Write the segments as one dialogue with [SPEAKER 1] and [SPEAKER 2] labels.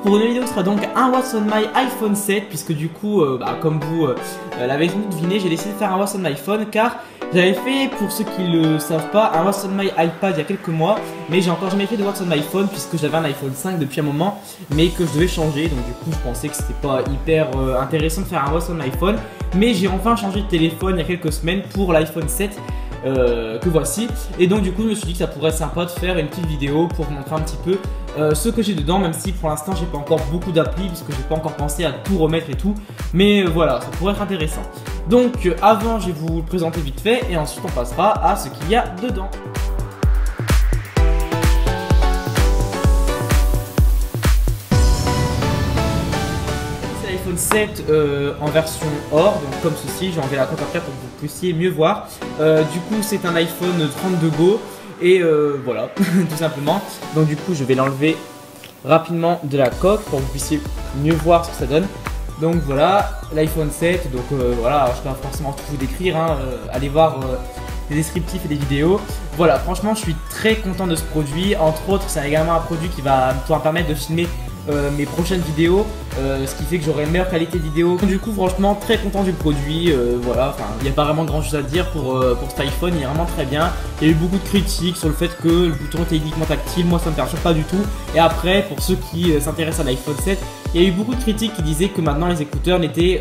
[SPEAKER 1] pour une vidéo qui sera donc un What's on my iPhone 7, puisque du coup, comme vous l'avez sans doute deviné, j'ai décidé de faire un What's on my phone car j'avais fait, pour ceux qui ne le savent pas, un What's on my iPad il y a quelques mois, mais j'ai encore jamais fait de What's on my phone puisque j'avais un iPhone 5 depuis un moment, mais que je devais changer, donc du coup je pensais que c'était pas hyper intéressant de faire un What's on my phone, mais j'ai enfin changé de téléphone il y a quelques semaines pour l'iPhone 7. Que voici, et donc du coup je me suis dit que ça pourrait être sympa de faire une petite vidéo pour vous montrer un petit peu ce que j'ai dedans, même si pour l'instant j'ai pas encore beaucoup d'applis puisque j'ai pas encore pensé à tout remettre et tout, mais voilà, ça pourrait être intéressant. Donc avant je vais vous le présenter vite fait et ensuite on passera à ce qu'il y a dedans. iPhone 7 en version or, donc comme ceci, j'ai enlevé la coque après pour que vous puissiez mieux voir. Du coup c'est un iPhone 32 Go et voilà tout simplement. Donc du coup je vais l'enlever rapidement de la coque pour que vous puissiez mieux voir ce que ça donne. Donc voilà l'iPhone 7, donc voilà, je ne vais pas forcément tout vous décrire, hein, allez voir les descriptifs et les vidéos. Voilà, franchement je suis très content de ce produit, entre autres c'est également un produit qui va me permettre de filmer mes prochaines vidéos, ce qui fait que j'aurai une meilleure qualité de vidéo. Du coup franchement très content du produit, voilà, enfin il n'y a pas vraiment grand chose à dire pour cet iPhone, il est vraiment très bien. Il y a eu beaucoup de critiques sur le fait que le bouton était uniquement tactile, moi ça me perturbe pas du tout. Et après pour ceux qui s'intéressent à l'iPhone 7, il y a eu beaucoup de critiques qui disaient que maintenant les écouteurs n'étaient,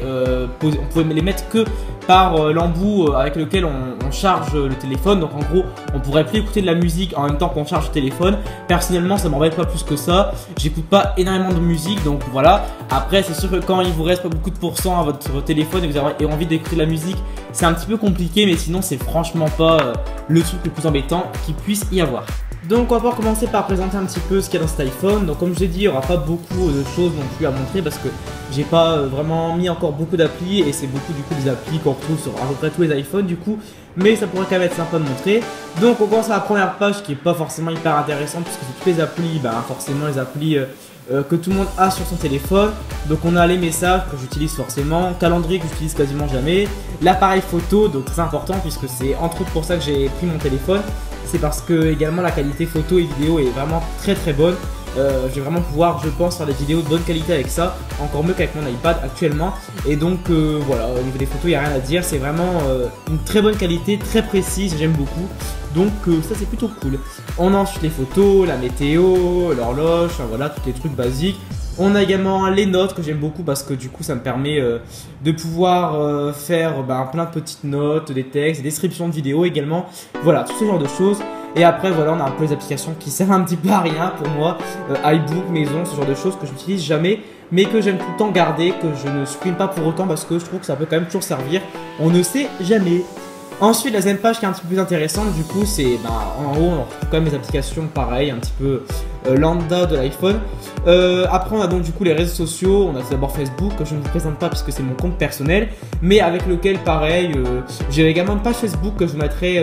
[SPEAKER 1] on pouvait les mettre que par l'embout avec lequel on charge le téléphone. Donc en gros on pourrait plus écouter de la musique en même temps qu'on charge le téléphone. Personnellement ça m'embête pas plus que ça, j'écoute pas énormément de musique, donc voilà. Après c'est sûr que quand il vous reste pas beaucoup de pourcents à votre téléphone et vous avez envie d'écouter de la musique, c'est un petit peu compliqué, mais sinon c'est franchement pas le truc le plus embêtant qu'il puisse y avoir. Donc on va pouvoir commencer par présenter un petit peu ce qu'il y a dans cet iPhone. Donc comme je l'ai dit, il n'y aura pas beaucoup de choses non plus à montrer parce que j'ai pas vraiment mis encore beaucoup d'applis et c'est beaucoup du coup des applis qu'on retrouve sur à peu près tous les iPhones du coup, mais ça pourrait quand même être sympa de montrer. Donc on commence à la première page qui est pas forcément hyper intéressante puisque c'est toutes les applis, forcément les applis que tout le monde a sur son téléphone. Donc on a les messages que j'utilise forcément, calendrier que j'utilise quasiment jamais, l'appareil photo, donc c'est important puisque c'est entre autres pour ça que j'ai pris mon téléphone. C'est parce que également la qualité photo et vidéo est vraiment très bonne. Je vais vraiment pouvoir, je pense, faire des vidéos de bonne qualité avec ça, encore mieux qu'avec mon iPad actuellement. Et donc voilà, au niveau des photos il n'y a rien à dire, c'est vraiment une très bonne qualité, très précise, j'aime beaucoup. Donc ça c'est plutôt cool. On a ensuite les photos, la météo, l'horloge, enfin voilà, tous les trucs basiques. On a également les notes que j'aime beaucoup parce que du coup ça me permet de pouvoir faire plein de petites notes, des textes, des descriptions de vidéos également. Voilà, tout ce genre de choses. Et après voilà, on a un peu les applications qui servent un petit peu à rien pour moi. iBook, Maison, ce genre de choses que je n'utilise jamais, mais que j'aime tout le temps garder, que je ne supprime pas pour autant parce que je trouve que ça peut quand même toujours servir. On ne sait jamais. Ensuite, la deuxième page qui est un petit peu plus intéressante, du coup, c'est en haut, on retrouve quand même les applications pareil, un petit peu lambda de l'iPhone. Après, on a donc du coup les réseaux sociaux. On a tout d'abord Facebook, que je ne vous présente pas puisque c'est mon compte personnel, mais avec lequel, pareil, j'ai également une page Facebook que je vous mettrai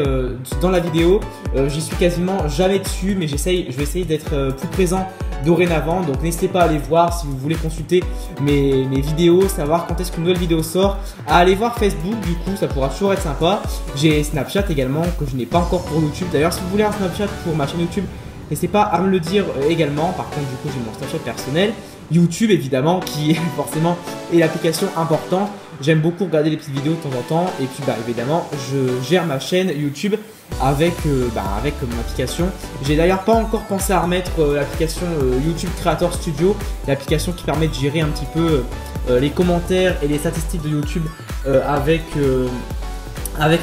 [SPEAKER 1] dans la vidéo. J'y suis quasiment jamais dessus, mais je vais essayer d'être plus présent dorénavant, donc n'hésitez pas à aller voir si vous voulez consulter mes vidéos, savoir quand est-ce qu'une nouvelle vidéo sort, à aller voir Facebook, du coup ça pourra toujours être sympa. J'ai Snapchat également que je n'ai pas encore pour YouTube. D'ailleurs si vous voulez un Snapchat pour ma chaîne YouTube, n'hésitez pas à me le dire également. Par contre du coup j'ai mon Snapchat personnel. YouTube évidemment qui forcément est l'application importante. J'aime beaucoup regarder les petites vidéos de temps en temps et puis évidemment je gère ma chaîne YouTube avec mon application. J'ai d'ailleurs pas encore pensé à remettre l'application YouTube Creator Studio, l'application qui permet de gérer un petit peu les commentaires et les statistiques de YouTube avec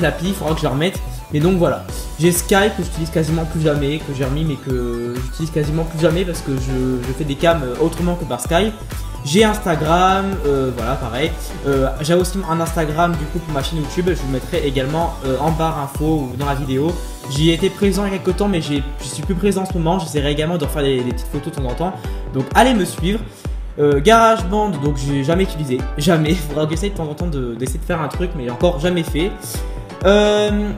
[SPEAKER 1] l'appli. Il faudra que je la remette. Mais donc voilà, j'ai Skype que j'utilise quasiment plus jamais, que j'ai remis mais que j'utilise quasiment plus jamais parce que je fais des cams autrement que par Skype. J'ai Instagram, voilà pareil. J'ai aussi un Instagram du coup pour ma chaîne YouTube, je vous mettrai également en barre info ou dans la vidéo. J'y ai été présent il y a quelques temps mais je suis plus présent en ce moment, j'essaierai également de refaire des petites photos de temps en temps. Donc allez me suivre. GarageBand, donc j'ai jamais utilisé, jamais. Il faudra que j'essaye de temps en temps d'essayer de faire un truc mais encore jamais fait.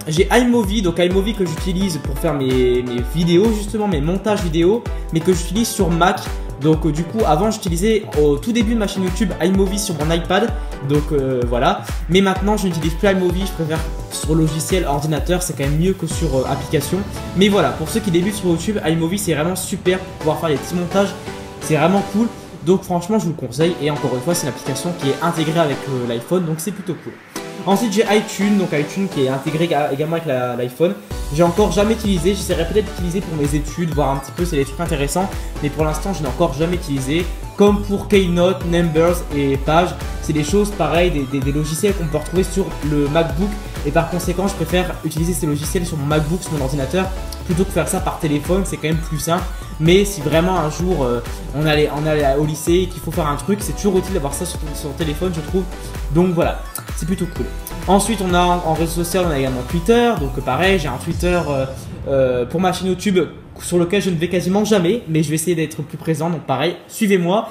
[SPEAKER 1] J'ai iMovie, donc iMovie que j'utilise pour faire mes vidéos justement, mes montages vidéo, mais que j'utilise sur Mac. Donc du coup avant j'utilisais au tout début de ma chaîne YouTube iMovie sur mon iPad, donc voilà. Mais maintenant je n'utilise plus iMovie, je préfère sur logiciel ordinateur, c'est quand même mieux que sur application. Mais voilà, pour ceux qui débutent sur YouTube, iMovie c'est vraiment super pour pouvoir faire des petits montages, c'est vraiment cool. Donc franchement, je vous le conseille. Et encore une fois, c'est une application qui est intégrée avec l'iPhone, donc c'est plutôt cool. Ensuite, j'ai iTunes, donc iTunes qui est intégré également avec l'iPhone. J'ai encore jamais utilisé, j'essaierai peut-être d'utiliser pour mes études, voir un petit peu si c'est des trucs intéressants. Mais pour l'instant, je n'ai encore jamais utilisé. Comme pour Keynote, Numbers et Page, c'est des choses pareilles, des logiciels qu'on peut retrouver sur le MacBook. Et par conséquent, je préfère utiliser ces logiciels sur mon MacBook, sur mon ordinateur, plutôt que faire ça par téléphone, c'est quand même plus simple. Mais si vraiment un jour on allait au lycée et qu'il faut faire un truc, c'est toujours utile d'avoir ça sur téléphone, je trouve. Donc voilà, c'est plutôt cool. Ensuite, on a en réseau social, on a également Twitter. Donc pareil, j'ai un Twitter pour ma chaîne YouTube sur lequel je ne vais quasiment jamais, mais je vais essayer d'être plus présent. Donc pareil, suivez-moi.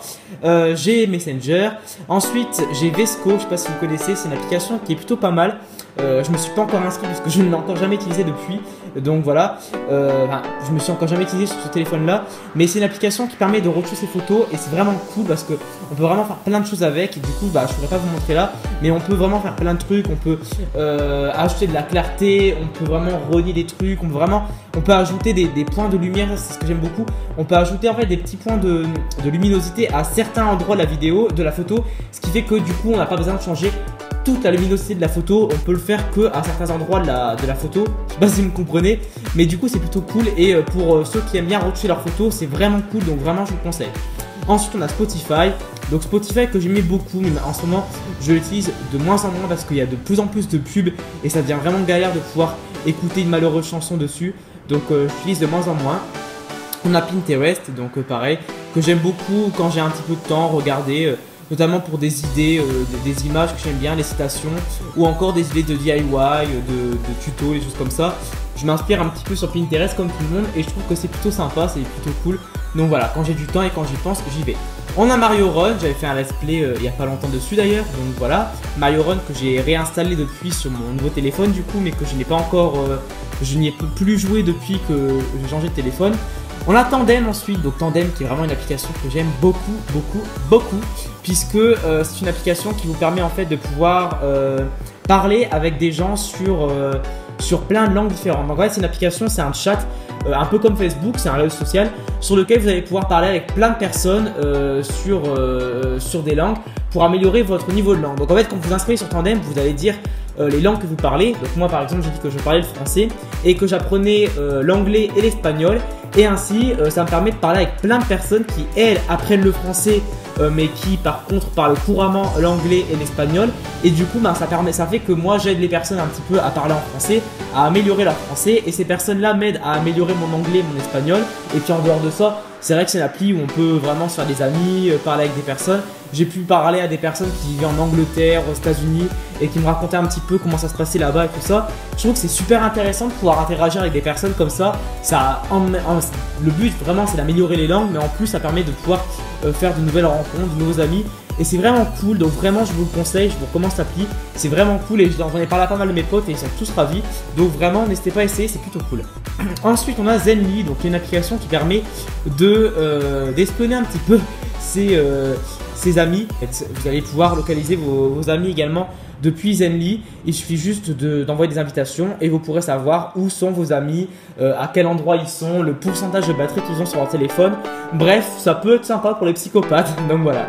[SPEAKER 1] J'ai Messenger. Ensuite, j'ai Vesco. Je ne sais pas si vous connaissez, c'est une application qui est plutôt pas mal. Je me suis pas encore inscrit parce que je ne l'ai encore jamais utilisé depuis. Donc voilà, je me suis encore jamais utilisé sur ce téléphone-là. Mais c'est une application qui permet de retoucher ses photos et c'est vraiment cool parce que on peut vraiment faire plein de choses avec. Et du coup, je ne pourrais pas vous montrer là, mais on peut vraiment faire plein de trucs. On peut ajouter de la clarté, on peut vraiment relier des trucs, on peut ajouter des points de lumière. C'est ce que j'aime beaucoup. On peut ajouter en fait des petits points de luminosité à certains endroits de la vidéo, de la photo, ce qui fait que du coup, on n'a pas besoin de changer toute la luminosité de la photo, on peut le faire que à certains endroits de la photo. Je sais pas si vous me comprenez, mais du coup c'est plutôt cool. Et pour ceux qui aiment bien retoucher leurs photos, c'est vraiment cool, donc vraiment je vous le conseille. Ensuite on a Spotify. Donc Spotify que j'aimais beaucoup, mais en ce moment je l'utilise de moins en moins parce qu'il y a de plus en plus de pubs et ça devient vraiment galère de pouvoir écouter une malheureuse chanson dessus. Donc j'utilise de moins en moins. On a Pinterest, donc pareil, que j'aime beaucoup quand j'ai un petit peu de temps, regarder. Notamment pour des idées, des images que j'aime bien, les citations, ou encore des idées de DIY, de tutos, des choses comme ça. Je m'inspire un petit peu sur Pinterest comme tout le monde et je trouve que c'est plutôt sympa, c'est plutôt cool. Donc voilà, quand j'ai du temps et quand j'y pense, j'y vais. On a Mario Run, j'avais fait un let's play il n'y a pas longtemps dessus d'ailleurs. Donc voilà, Mario Run que j'ai réinstallé depuis sur mon nouveau téléphone du coup, mais que je n'ai pas encore, je n'y ai plus joué depuis que j'ai changé de téléphone. On a Tandem ensuite, donc Tandem qui est vraiment une application que j'aime beaucoup, puisque c'est une application qui vous permet en fait de pouvoir parler avec des gens sur plein de langues différentes. Donc en fait c'est une application, c'est un chat, un peu comme Facebook, c'est un réseau social sur lequel vous allez pouvoir parler avec plein de personnes sur des langues pour améliorer votre niveau de langue. Donc en fait quand vous vous inscrivez sur Tandem, vous allez dire les langues que vous parlez. Donc moi par exemple j'ai dit que je parlais le français et que j'apprenais l'anglais et l'espagnol. Et ainsi, ça me permet de parler avec plein de personnes qui, elles, apprennent le français, mais qui, par contre, parlent couramment l'anglais et l'espagnol. Et du coup, ça fait que moi, j'aide les personnes un petit peu à parler en français, à améliorer leur français. Et ces personnes-là m'aident à améliorer mon anglais et mon espagnol. Et puis, en dehors de ça, c'est vrai que c'est une appli où on peut vraiment se faire des amis, parler avec des personnes. J'ai pu parler à des personnes qui vivaient en Angleterre, aux États-Unis et qui me racontaient un petit peu comment ça se passait là-bas et tout ça. Je trouve que c'est super intéressant de pouvoir interagir avec des personnes comme ça. Le but vraiment c'est d'améliorer les langues, mais en plus ça permet de pouvoir faire de nouvelles rencontres, de nouveaux amis. Et c'est vraiment cool, donc vraiment je vous le conseille, je vous recommande cette appli. C'est vraiment cool et j'en ai parlé à pas mal de mes potes et ils sont tous ravis. Donc vraiment n'hésitez pas à essayer, c'est plutôt cool. Ensuite on a Zenly, donc une application qui permet d'espionner un petit peu ses amis. Vous allez pouvoir localiser vos amis également depuis Zenly. Il suffit juste d'envoyer des invitations et vous pourrez savoir où sont vos amis, à quel endroit ils sont, le pourcentage de batterie qu'ils ont sur leur téléphone. Bref, ça peut être sympa pour les psychopathes. Donc voilà.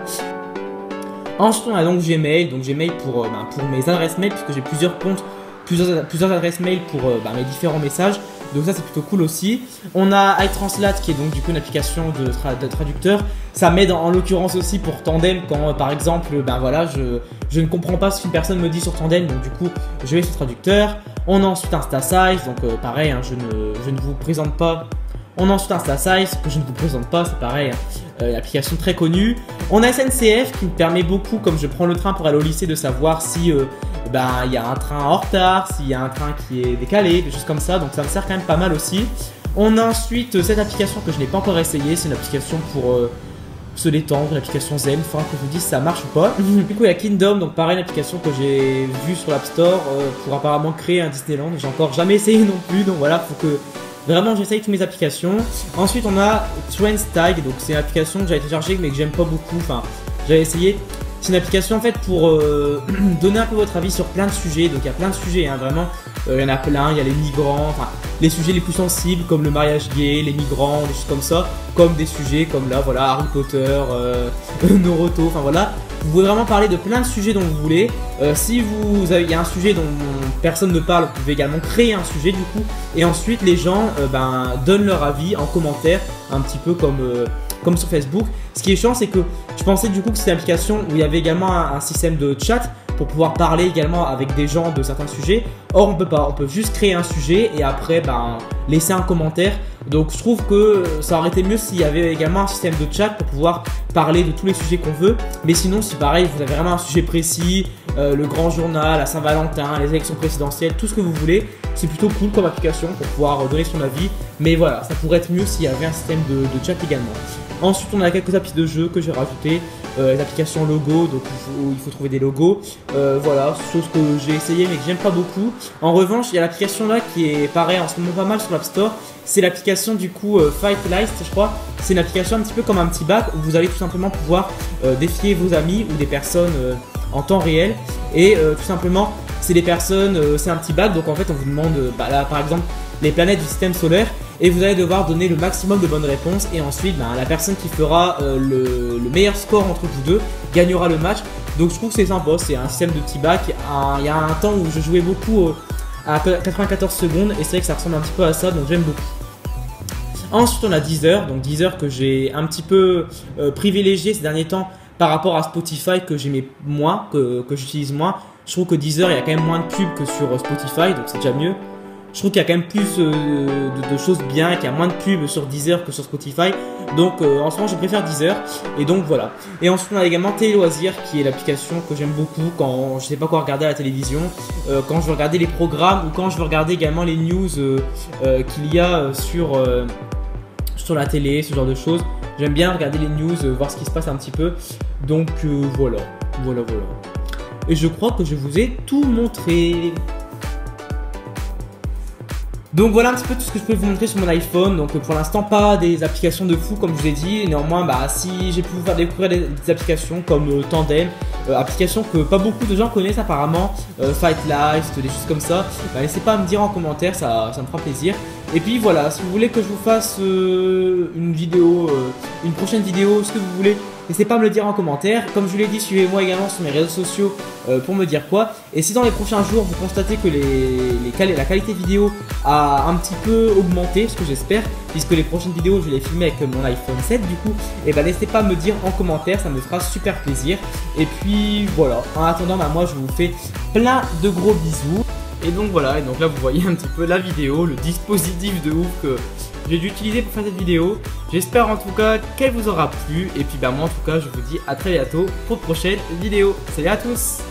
[SPEAKER 1] Ensuite, on a donc Gmail. Donc Gmail pour mes adresses mail, puisque j'ai plusieurs comptes, plusieurs adresses mail pour mes différents messages. Donc ça c'est plutôt cool aussi. On a iTranslate qui est donc du coup une application de traducteur. Ça m'aide en l'occurrence aussi pour Tandem quand par exemple je ne comprends pas ce qu'une personne me dit sur Tandem, donc du coup je vais sur traducteur. On a ensuite InstaSize, donc pareil je ne vous présente pas. On a ensuite InstaSize que je ne vous présente pas, c'est pareil, une application très connue. On a SNCF qui me permet beaucoup, comme je prends le train pour aller au lycée, de savoir si il y a un train en retard, s'il y a un train qui est décalé, des choses comme ça, donc ça me sert quand même pas mal aussi. On a ensuite cette application que je n'ai pas encore essayé, c'est une application pour se détendre, une application zen, il faudra que je vous dise si ça marche ou pas. Du coup il y a Kingdom, donc pareil une application que j'ai vue sur l'App Store pour apparemment créer un Disneyland, j'ai encore jamais essayé non plus, donc voilà, faut que vraiment j'essaye toutes mes applications. Ensuite on a Trends Tag, donc c'est une application que j'avais téléchargée mais que j'aime pas beaucoup, enfin j'avais essayé. C'est une application en fait pour donner un peu votre avis sur plein de sujets. Donc il y a plein de sujets, hein, vraiment. Il y en a plein, il y a les migrants, enfin les sujets les plus sensibles comme le mariage gay, les migrants, des choses comme ça, comme des sujets comme là, voilà, Harry Potter, Naruto, enfin voilà. Vous pouvez vraiment parler de plein de sujets dont vous voulez. Si il y a un sujet dont personne ne parle, vous pouvez également créer un sujet du coup. Et ensuite les gens donnent leur avis en commentaire, un petit peu comme sur Facebook. Ce qui est chiant, c'est que je pensais du coup que c'était une application où il y avait également un système de chat pour pouvoir parler également avec des gens de certains sujets. Or on peut pas, on peut juste créer un sujet et après laisser un commentaire. Donc je trouve que ça aurait été mieux s'il y avait également un système de chat pour pouvoir parler de tous les sujets qu'on veut. Mais sinon si pareil vous avez vraiment un sujet précis, le grand journal, la Saint-Valentin, les élections présidentielles, tout ce que vous voulez, c'est plutôt cool comme application pour pouvoir donner son avis. Mais voilà, ça pourrait être mieux s'il y avait un système de chat également. Ensuite on a quelques applis de jeux que j'ai rajouté, les applications logo, donc il faut trouver des logos, voilà, chose que j'ai essayé mais que j'aime pas beaucoup. En revanche il y a l'application là qui est pareil en ce moment pas mal sur l'App Store, c'est l'application du coup Fight List je crois. C'est une application un petit peu comme un petit bac où vous allez tout simplement pouvoir défier vos amis ou des personnes en temps réel. Et tout simplement c'est des personnes, c'est un petit bac, donc en fait on vous demande là par exemple les planètes du système solaire et vous allez devoir donner le maximum de bonnes réponses et ensuite la personne qui fera le meilleur score entre vous deux gagnera le match. Donc je trouve que c'est sympa, c'est un système de petit bac. Il y a un temps où je jouais beaucoup à 94 secondes et c'est vrai que ça ressemble un petit peu à ça, donc j'aime beaucoup. Ensuite on a Deezer, donc Deezer que j'ai un petit peu privilégié ces derniers temps par rapport à Spotify que j'aimais moins, que j'utilise moins. Je trouve que Deezer il y a quand même moins de pubs que sur Spotify, donc c'est déjà mieux. Je trouve qu'il y a quand même plus de choses bien, qu'il y a moins de pubs sur Deezer que sur Spotify. Donc en ce moment je préfère Deezer. Et donc voilà. Et ensuite on a également Télé Loisirs qui est l'application que j'aime beaucoup quand je sais pas quoi regarder à la télévision. Quand je veux regarder les programmes ou quand je veux regarder également les news qu'il y a sur la télé, ce genre de choses. J'aime bien regarder les news, voir ce qui se passe un petit peu. Donc voilà. Et je crois que je vous ai tout montré. Donc voilà un petit peu tout ce que je peux vous montrer sur mon iPhone. Donc pour l'instant pas des applications de fou comme je vous ai dit. Néanmoins si j'ai pu vous faire découvrir des applications comme Tandem, applications que pas beaucoup de gens connaissent apparemment, Fight List, des choses comme ça, n'hésitez pas à me dire en commentaire, ça me fera plaisir. Et puis voilà, si vous voulez que je vous fasse une vidéo, une prochaine vidéo, ce que vous voulez, n'hésitez pas à me le dire en commentaire. Comme je vous l'ai dit, suivez-moi également sur mes réseaux sociaux pour me dire quoi. Et si dans les prochains jours vous constatez que la qualité vidéo a un petit peu augmenté, ce que j'espère, puisque les prochaines vidéos je vais les filmer avec mon iPhone 7 du coup, et n'hésitez pas à me dire en commentaire, ça me fera super plaisir. Et puis voilà, en attendant moi je vous fais plein de gros bisous. Et donc voilà, et donc là vous voyez un petit peu la vidéo, le dispositif de ouf que j'ai dû utiliser pour faire cette vidéo. J'espère en tout cas qu'elle vous aura plu. Et puis moi en tout cas je vous dis à très bientôt pour de prochaines vidéos. Salut à tous!